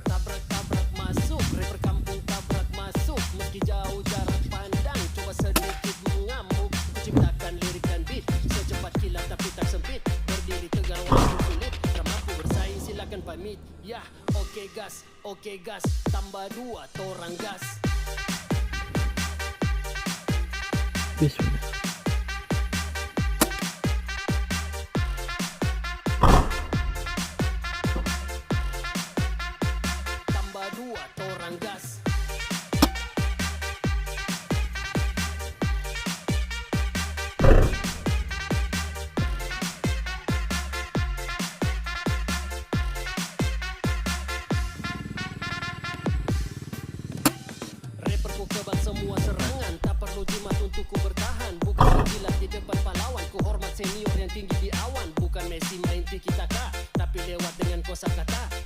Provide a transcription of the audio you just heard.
Tabrak-tabrak masuk, rapper kampung tabrak masuk. Meski jauh jarak pandang, coba sedikit mengamuk. Ciptakan lirik dan beat, secepat kilat tapi tak sempit. Berdiri tegar walaupun sulit, tak mampu bersaing silakan pamit. Yah, oke gas, tambah 2 torang gas. Bismillah. Tambah 2 torang gas. Rapper ku kebal semua serangan, tak perlu jimat untuk ku bertahan. Bukan menjilat di depan pahlawan, ku hormat senior yang tinggi di awan. Bukan Messi main tiki taka, tapi lewat dengan kosakata.